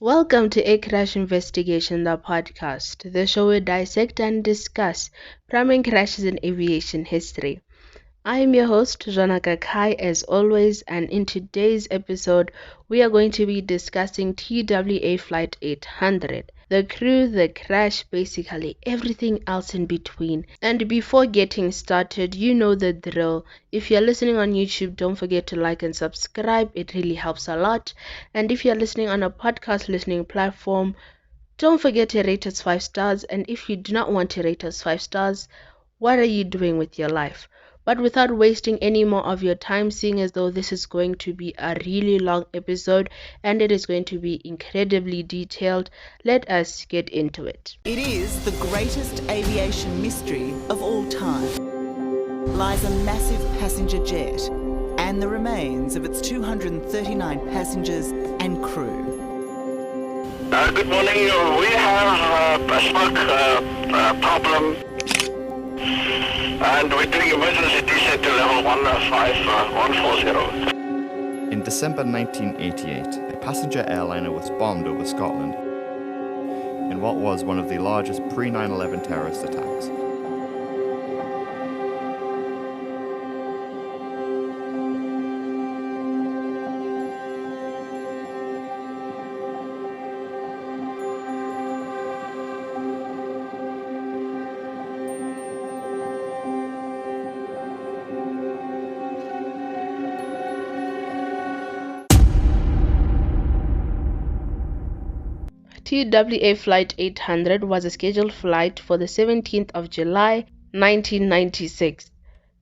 Welcome to A Crash Investigation, the podcast, the show we dissect and discuss primary crashes in aviation history. I am your host, Zwonaka Kai, as always, and in today's episode, we are going to be discussing TWA Flight 800. The crew, the crash, basically everything else in between. And before getting started, you know the drill. If you're listening on YouTube, don't forget to like and subscribe. It really helps a lot. And if you're listening on a podcast listening platform, don't forget to rate us 5 stars. And if you do not want to rate us 5 stars, what are you doing with your life? But without wasting any more of your time, seeing as though this is going to be a really long episode and it is going to be incredibly detailed, let us get into it. It is the greatest aviation mystery of all time. Lies a massive passenger jet and the remains of its 239 passengers and crew. Good morning. We have a smoke problem. And we're doing emergency descent to level 15140. In December 1988, a passenger airliner was bombed over Scotland in what was one of the largest pre-9/11 terrorist attacks. TWA Flight 800 was a scheduled flight for the 17th of July, 1996.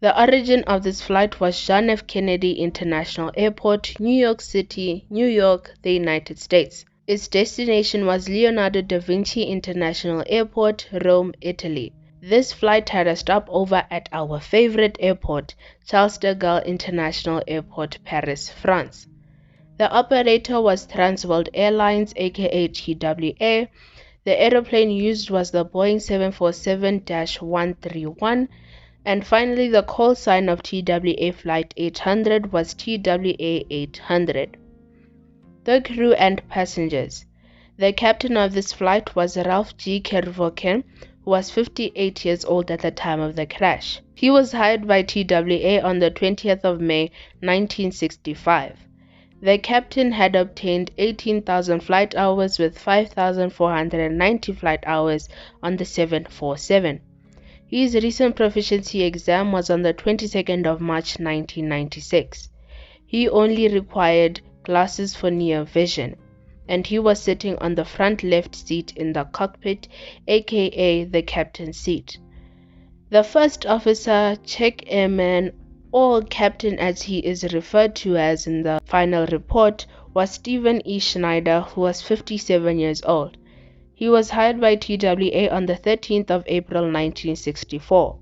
The origin of this flight was John F. Kennedy International Airport, New York City, New York, the United States. Its destination was Leonardo da Vinci International Airport, Rome, Italy. This flight had a stopover at our favorite airport, Charles de Gaulle International Airport, Paris, France. The operator was Trans World Airlines, aka TWA. The aeroplane used was the Boeing 747-131, and finally the call sign of TWA Flight 800 was TWA 800. The crew and passengers. The captain of this flight was Ralph G. Kervoken, who was 58 years old at the time of the crash. He was hired by TWA on the 20th of May, 1965. The captain had obtained 18,000 flight hours with 5,490 flight hours on the 747. His recent proficiency exam was on the 22nd of March 1996. He only required glasses for near vision, and he was sitting on the front left seat in the cockpit, aka the captain's seat. The first officer, check airman, or captain as he is referred to as in the final report, was Stephen E. Schneider, who was 57 years old. He was hired by TWA on the 13th of April 1964.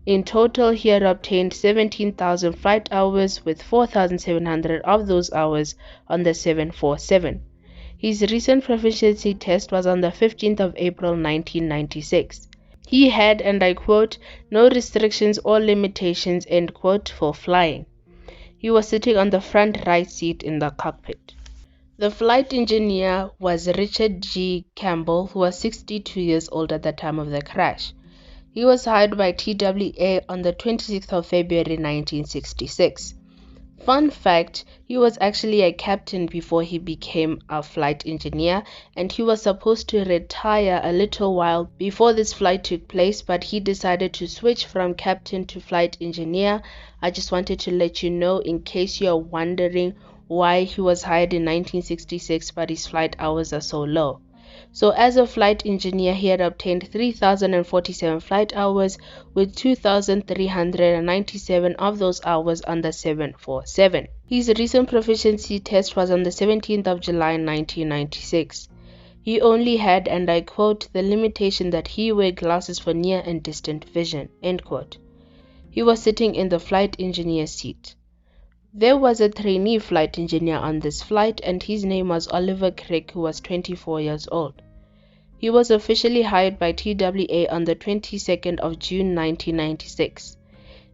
In total, he had obtained 17,000 flight hours with 4,700 of those hours on the 747. His recent proficiency test was on the 15th of April 1996. He had, and I quote, no restrictions or limitations, end quote, for flying. He was sitting on the front right seat in the cockpit. The flight engineer was Richard G. Campbell, who was 62 years old at the time of the crash. He was hired by TWA on the 26th of February 1966. Fun fact, he was actually a captain before he became a flight engineer, and he was supposed to retire a little while before this flight took place, but he decided to switch from captain to flight engineer. I just wanted to let you know in case you are wondering why he was hired in 1966 but his flight hours are so low. So as a flight engineer, he had obtained 3,047 flight hours with 2,397 of those hours on the 747. His recent proficiency test was on the 17th of July 1996. He only had, and I quote, the limitation that he wear glasses for near and distant vision, end quote. He was sitting in the flight engineer seat. There was a trainee flight engineer on this flight, and his name was Oliver Craig, who was 24 years old. He was officially hired by TWA on the 22nd of June 1996.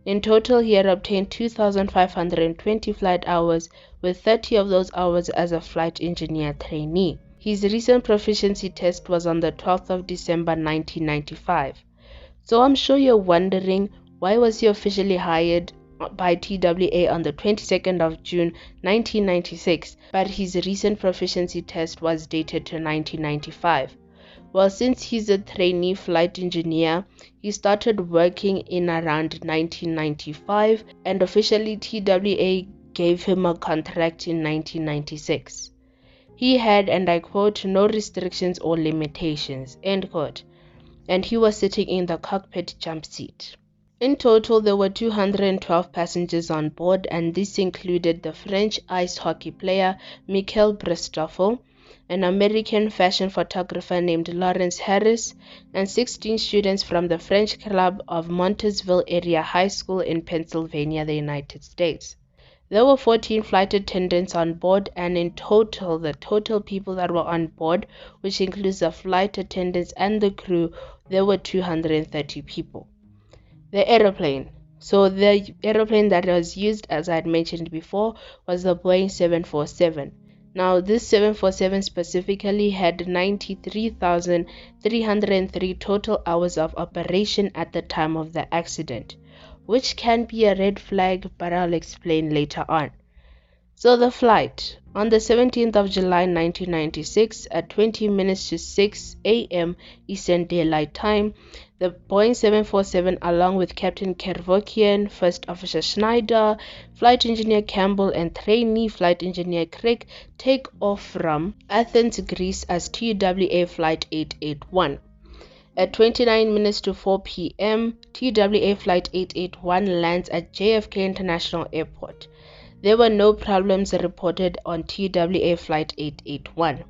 In total, he had obtained 2,520 flight hours, with 30 of those hours as a flight engineer trainee. His recent proficiency test was on the 12th of December 1995. So I'm sure you're wondering, why was he officially hired by TWA on the 22nd of June 1996, but his recent proficiency test was dated to 1995? Well, since he's a trainee flight engineer, he started working in around 1995, and officially TWA gave him a contract in 1996. He had, and I quote, no restrictions or limitations, end quote, and he was sitting in the cockpit jump seat. In total, there were 212 passengers on board, and this included the French ice hockey player Michael Bristoffel, an American fashion photographer named Lawrence Harris, and 16 students from the French club of Montesville Area High School in Pennsylvania, the United States. There were 14 flight attendants on board, and in total, the total people that were on board, which includes the flight attendants and the crew, there were 230 people. The aeroplane. So the aeroplane that was used, as I had mentioned before, was the Boeing 747. Now, this 747 specifically had 93,303 total hours of operation at the time of the accident, which can be a red flag, but I'll explain later on. So the flight. On the 17th of July 1996 at 20 minutes to 6 a.m. Eastern Daylight Time, the Boeing 747 along with Captain Kervokian, First Officer Schneider, Flight Engineer Campbell and Trainee Flight Engineer Crick take off from Athens, Greece as TWA Flight 881. At 29 minutes to 4 p.m., TWA Flight 881 lands at JFK International Airport. There were no problems reported on TWA Flight 881.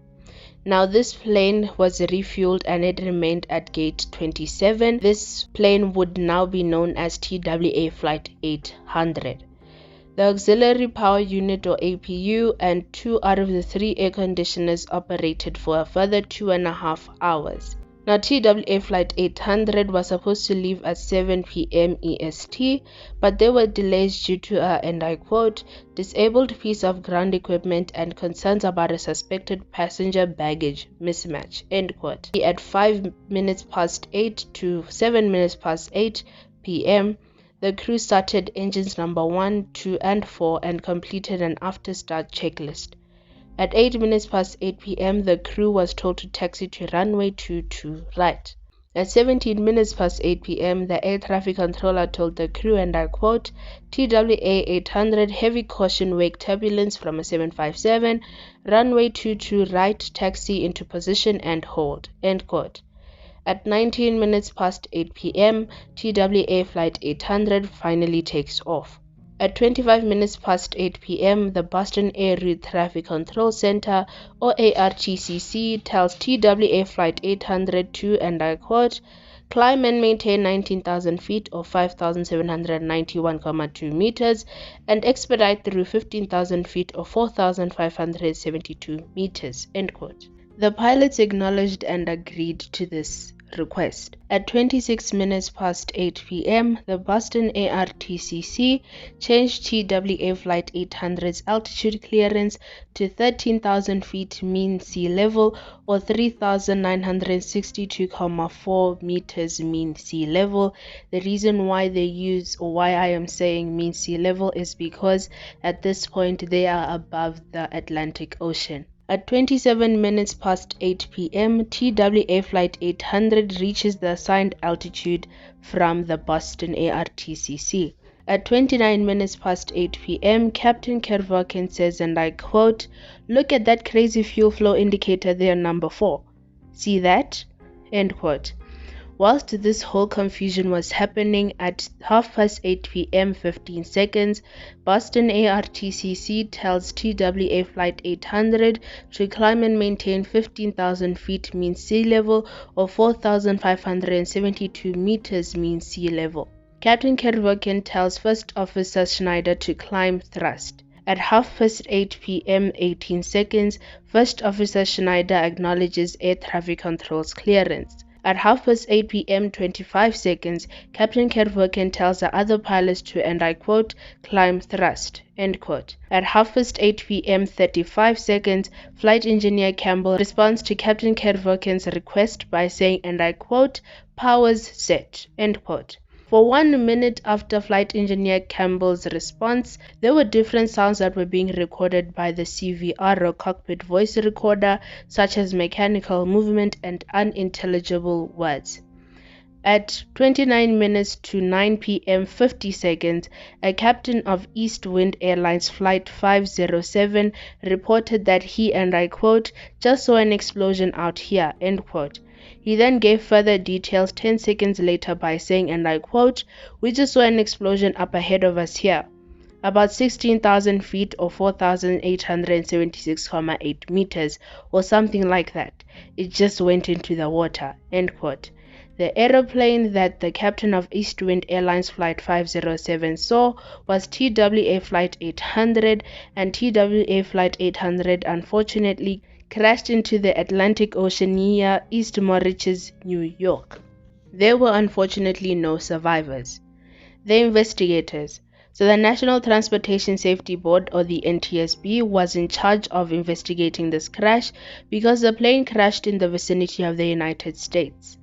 Now, this plane was refueled and it remained at gate 27. This plane would now be known as TWA Flight 800. The auxiliary power unit, or APU, and 2 out of the 3 air conditioners operated for a further 2.5 hours. Now, TWA Flight 800 was supposed to leave at 7 p.m. EST, but there were delays due to a, and I quote, disabled piece of ground equipment and concerns about a suspected passenger baggage mismatch, end quote. At 5 minutes past 8 to 7 minutes past 8 p.m., the crew started engines number 1, 2, and 4 and completed an after-start checklist. At 8 minutes past 8 p.m., the crew was told to taxi to runway 22 right. At 17 minutes past 8 p.m., the air traffic controller told the crew, and I quote, TWA 800 heavy caution wake turbulence from a 757, runway 22 right, taxi into position and hold, end quote. At 19 minutes past 8 p.m., TWA Flight 800 finally takes off. At 25 minutes past 8 p.m., the Boston Air Route Traffic Control Center, or ARTCC, tells TWA Flight 800 to, and I quote, climb and maintain 19,000 feet or 5,791.2 meters and expedite through 15,000 feet or 4,572 meters, end quote. The pilots acknowledged and agreed to this request. At 26 minutes past 8 p.m., the Boston ARTCC changed TWA Flight 800's altitude clearance to 13,000 feet mean sea level or 3,962.4 meters mean sea level. The reason why they use, or why I am saying mean sea level, is because at this point they are above the Atlantic Ocean. At 27 minutes past 8 p.m., TWA Flight 800 reaches the assigned altitude from the Boston ARTCC. At 29 minutes past 8 p.m., Captain Kervokian says, and I quote, look at that crazy fuel flow indicator there, number 4. See that? End quote. Whilst this whole confusion was happening, at 8:30 p.m. 15 seconds, Boston ARTCC tells TWA Flight 800 to climb and maintain 15,000 feet mean sea level or 4,572 meters mean sea level. Captain Kervokian tells First Officer Schneider to climb thrust. At 8:30 p.m. 18 seconds, First Officer Schneider acknowledges air traffic control's clearance. At 8:30 p.m. 25 seconds, Captain Kervoken tells the other pilots to, and I quote, climb thrust, end quote. At 8:30 p.m. 35 seconds, Flight Engineer Campbell responds to Captain Kervoken's request by saying, and I quote, powers set, end quote. For 1 minute after Flight Engineer Campbell's response, there were different sounds that were being recorded by the CVR or cockpit voice recorder, such as mechanical movement and unintelligible words. At 29 minutes to 9 p.m. 50 seconds, a captain of East Wind Airlines Flight 507 reported that he, and I quote, just saw an explosion out here, end quote. He then gave further details 10 seconds later by saying, and I quote, we just saw an explosion up ahead of us here, about 16,000 feet or 4,876.8 meters or something like that. It just went into the water, end quote. The aeroplane that the captain of East Wind Airlines Flight 507 saw was TWA Flight 800, and TWA Flight 800 unfortunately crashed into the Atlantic Ocean near East Moriches, New York. There were unfortunately no survivors. The investigators. So the National Transportation Safety Board, or the NTSB, was in charge of investigating this crash because the plane crashed in the vicinity of the United States.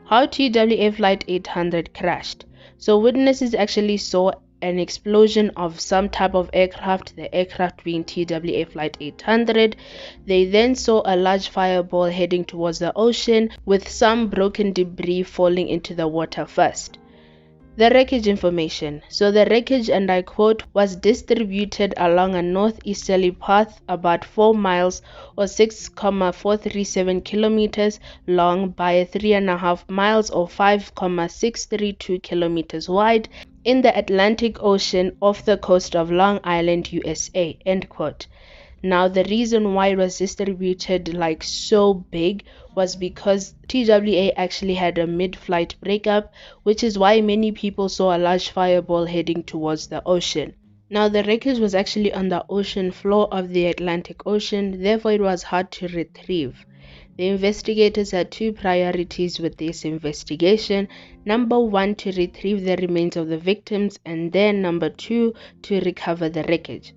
How TWA Flight 800 crashed. So witnesses actually saw an explosion of some type of aircraft, the aircraft being TWA Flight 800. They then saw a large fireball heading towards the ocean with some broken debris falling into the water first. The wreckage information. So the wreckage, and I quote, was distributed along a northeasterly path about 4 miles or 6,437 kilometers long by 3.5 miles or 5,632 kilometers wide in the Atlantic Ocean off the coast of Long Island, USA, end quote. Now, the reason why it was distributed like so big was because TWA actually had a mid-flight breakup, which is why many people saw a large fireball heading towards the ocean. Now, the wreckage was actually on the ocean floor of the Atlantic Ocean, therefore it was hard to retrieve. The investigators had two priorities with this investigation. Number one, to retrieve the remains of the victims, and then number two, to recover the wreckage.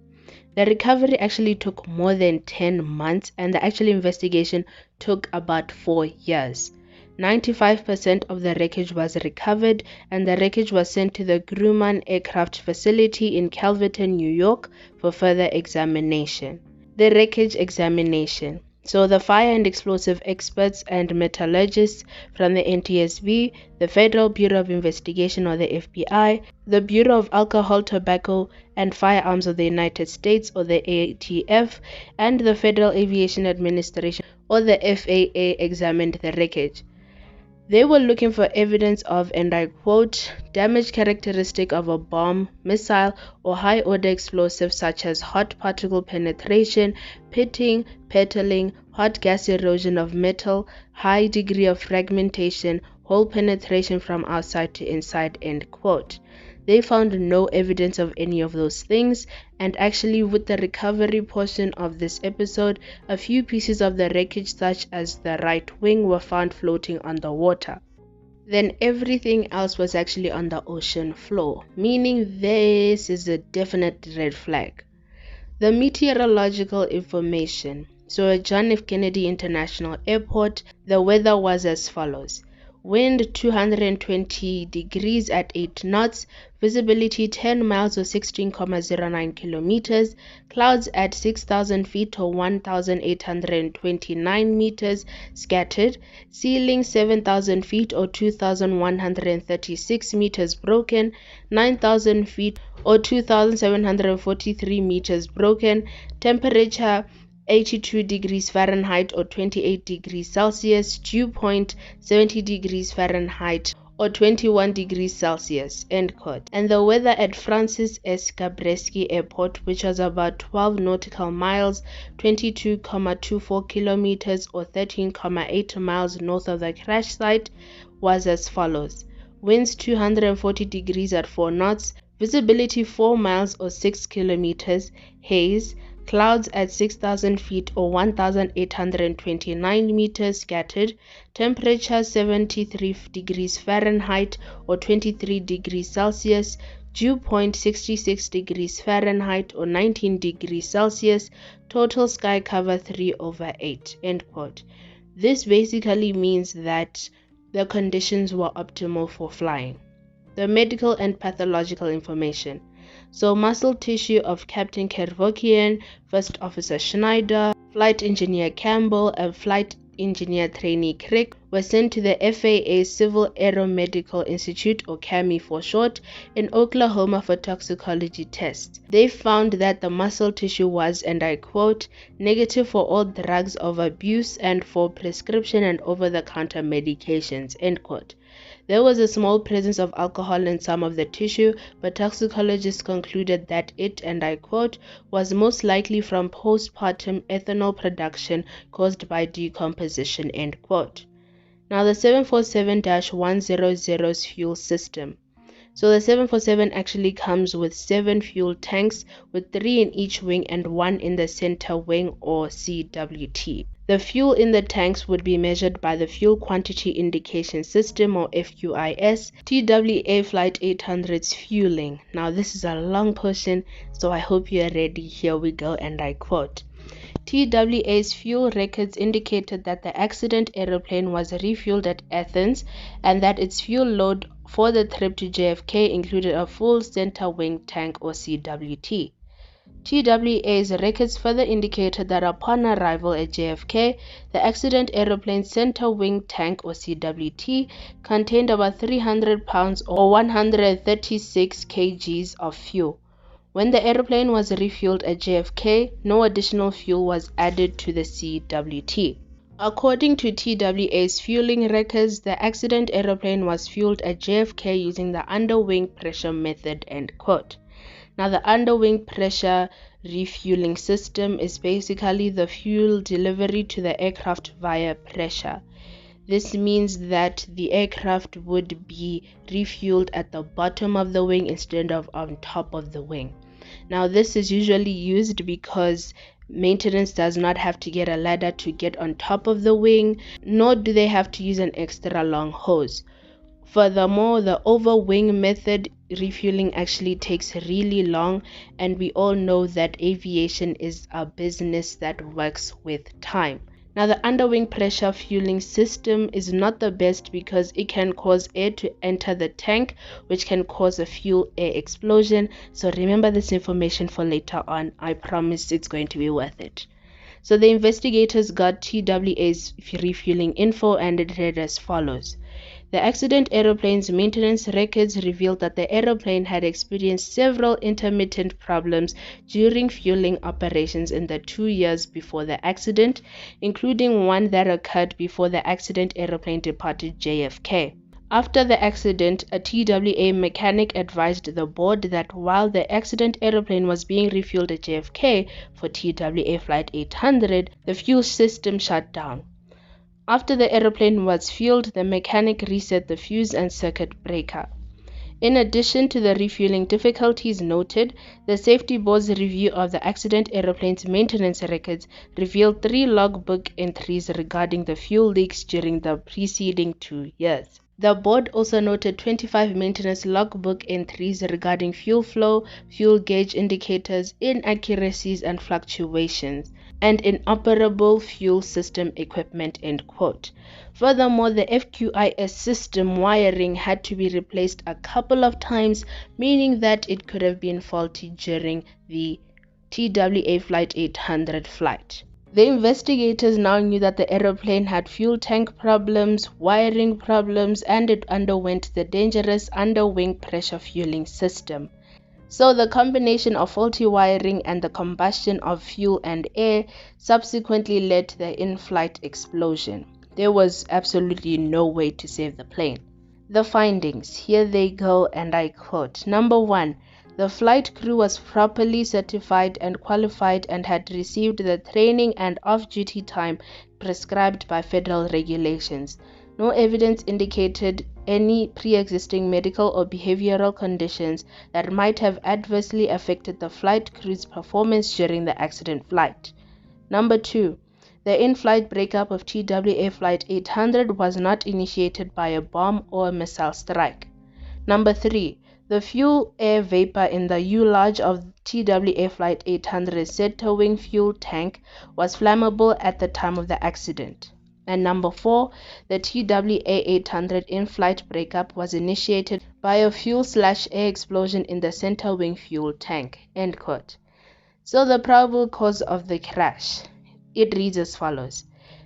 The recovery actually took more than 10 months, and the actual investigation took about 4 years. 95% of the wreckage was recovered, and the wreckage was sent to the Grumman Aircraft Facility in Calverton, New York for further examination. The wreckage examination. So the fire and explosive experts and metallurgists from the NTSB, the Federal Bureau of Investigation or the FBI, the Bureau of Alcohol, Tobacco and Firearms of the United States or the ATF, and the Federal Aviation Administration or the FAA examined the wreckage. They were looking for evidence of, and I quote, damage characteristic of a bomb, missile, or high-order explosive such as hot particle penetration, pitting, pettaling, hot gas erosion of metal, high degree of fragmentation, hole penetration from outside to inside, end quote. They found no evidence of any of those things, and actually with the recovery portion of this episode, a few pieces of the wreckage such as the right wing were found floating on the water. Then everything else was actually on the ocean floor, meaning this is a definite red flag. The meteorological information. So at John F. Kennedy International Airport, the weather was as follows. Wind 220 degrees at 8 knots, visibility 10 miles or 16,09 kilometers, clouds at 6,000 feet or 1,829 meters scattered, ceiling 7,000 feet or 2,136 meters broken, 9,000 feet or 2,743 meters broken, temperature 82 degrees Fahrenheit or 28 degrees Celsius, dew point 70 degrees Fahrenheit or 21 degrees Celsius, end quote. And the weather at Francis S. Gabreski Airport, which was about 12 nautical miles, 22,24 kilometers or 13,8 miles north of the crash site, was as follows. Winds 240 degrees at 4 knots, visibility 4 miles or 6 kilometers, haze, clouds at 6,000 feet or 1,829 meters scattered, temperature 73 degrees Fahrenheit or 23 degrees Celsius, dew point 66 degrees Fahrenheit or 19 degrees Celsius, total sky cover 3/8, end quote. This basically means that the conditions were optimal for flying. The medical and pathological information. So muscle tissue of Captain Kervokian, First Officer Schneider, Flight Engineer Campbell, and Flight Engineer Trainee Crick were sent to the FAA Civil Aeromedical Institute, or CAMI for short, in Oklahoma for toxicology tests. They found that the muscle tissue was, and I quote, negative for all drugs of abuse and for prescription and over-the-counter medications, end quote. There was a small presence of alcohol in some of the tissue, but toxicologists concluded that it, and I quote, was most likely from postpartum ethanol production caused by decomposition, end quote. Now the 747-100's fuel system. So the 747 actually comes with 7 fuel tanks, with 3 in each wing and 1 in the center wing, or CWT. The fuel in the tanks would be measured by the Fuel Quantity Indication System, or FQIS, TWA Flight 800's fueling. Now this is a long portion, so I hope you are ready. Here we go, and I quote. TWA's fuel records indicated that the accident aeroplane was refueled at Athens and that its fuel load for the trip to JFK included a full center wing tank, or CWT. TWA's records further indicated that upon arrival at JFK, the accident aeroplane's center wing tank, or CWT, contained about 300 pounds or 136 kgs of fuel. When the aeroplane was refueled at JFK, no additional fuel was added to the CWT. According to TWA's fueling records, the accident aeroplane was fueled at JFK using the underwing pressure method, end quote. Now, the underwing pressure refueling system is basically the fuel delivery to the aircraft via pressure. This means that the aircraft would be refueled at the bottom of the wing instead of on top of the wing. Now, this is usually used because maintenance does not have to get a ladder to get on top of the wing, nor do they have to use an extra long hose. Furthermore, the over-wing method refueling actually takes really long, and we all know that aviation is a business that works with time. Now, the underwing pressure fueling system is not the best because it can cause air to enter the tank, which can cause a fuel-air explosion. So remember this information for later on. I promise it's going to be worth it. So the investigators got TWA's refueling info, and it read as follows. The accident aeroplane's maintenance records revealed that the aeroplane had experienced several intermittent problems during fueling operations in the 2 years before the accident, including one that occurred before the accident aeroplane departed JFK. After the accident, a TWA mechanic advised the board that while the accident aeroplane was being refueled at JFK for TWA Flight 800, the fuel system shut down. After the aeroplane was fueled, the mechanic reset the fuse and circuit breaker. In addition to the refueling difficulties noted, the safety board's review of the accident aeroplane's maintenance records revealed 3 logbook entries regarding the fuel leaks during the preceding 2 years. The board also noted 25 maintenance logbook entries regarding fuel flow, fuel gauge indicators, inaccuracies and fluctuations, and inoperable fuel system equipment, end quote. Furthermore, the FQIS system wiring had to be replaced a couple of times, meaning that it could have been faulty during the TWA Flight 800 flight. The investigators now knew that the aeroplane had fuel tank problems, wiring problems, and it underwent the dangerous underwing pressure fueling system. So the combination of faulty wiring and the combustion of fuel and air subsequently led to the in-flight explosion. There was absolutely no way to save the plane. The findings, here they go, and I quote. Number 1. The flight crew was properly certified and qualified and had received the training and off-duty time prescribed by federal regulations. No evidence indicated any pre-existing medical or behavioral conditions that might have adversely affected the flight crew's performance during the accident flight. Number 2. The in-flight breakup of TWA Flight 800 was not initiated by a bomb or a missile strike. Number 3. The fuel-air vapor in the fuselage of TWA Flight 800's center wing fuel tank was flammable at the time of the accident. And number 4. The TWA 800 in-flight breakup was initiated by a fuel/air explosion in the center wing fuel tank. End quote. So the probable cause of the crash. It reads as follows.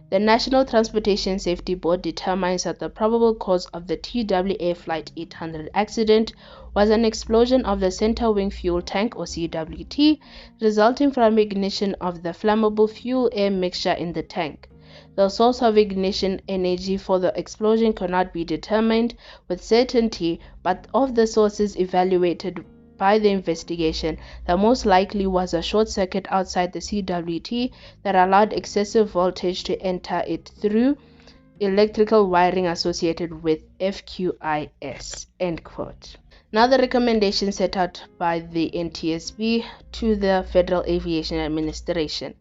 The National Transportation Safety Board determines that the probable cause of the TWA Flight 800 accident was an explosion of the center wing fuel tank or CWT, resulting from ignition of the flammable fuel-air mixture in the tank. The source of ignition energy for the explosion cannot be determined with certainty, but of the sources evaluated by the investigation, the most likely was a short circuit outside the CWT that allowed excessive voltage to enter it through electrical wiring associated with FQIS. End quote. Now the recommendation set out by the NTSB to the Federal Aviation Administration.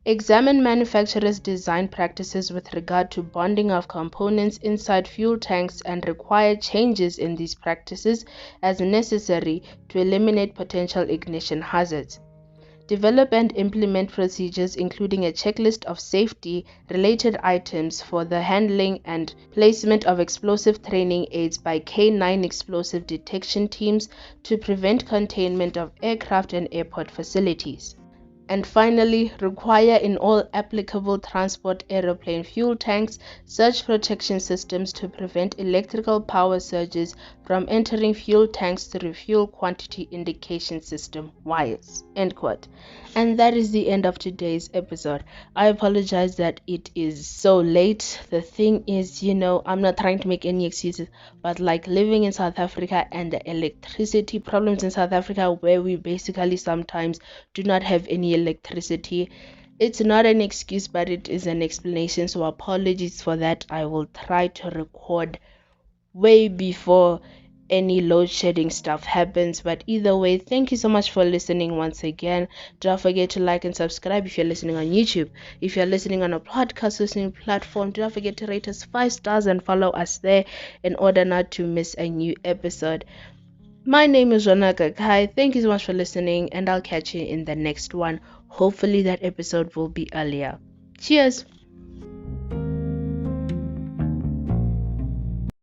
Examine manufacturers' design practices with regard to bonding of components inside fuel tanks and require changes in these practices as necessary to eliminate potential ignition hazards. Develop and implement procedures including a checklist of safety-related items for the handling and placement of explosive training aids by K9 explosive detection teams to prevent containment of aircraft and airport facilities. And finally, require in all applicable transport aeroplane fuel tanks surge protection systems to prevent electrical power surges from entering fuel tanks through fuel quantity indication system wires. End quote. And that is the end of today's episode. I apologize that it is so late. The thing is, I'm not trying to make any excuses, but like living in South Africa and the electricity problems in South Africa, where we basically sometimes do not have any electricity, it's not an excuse, but it is an explanation. So apologies for that. I will try to record way before any load shedding stuff happens, but either way, thank you so much for listening once again. Don't forget to like and subscribe if you're listening on YouTube. If you're listening on a podcast listening platform, do not forget to rate us 5 stars and follow us there in order not to miss a new episode. My name is Zwonaka Kai. Thank you so much for listening, and I'll catch you in the next one. Hopefully that episode will be earlier. Cheers.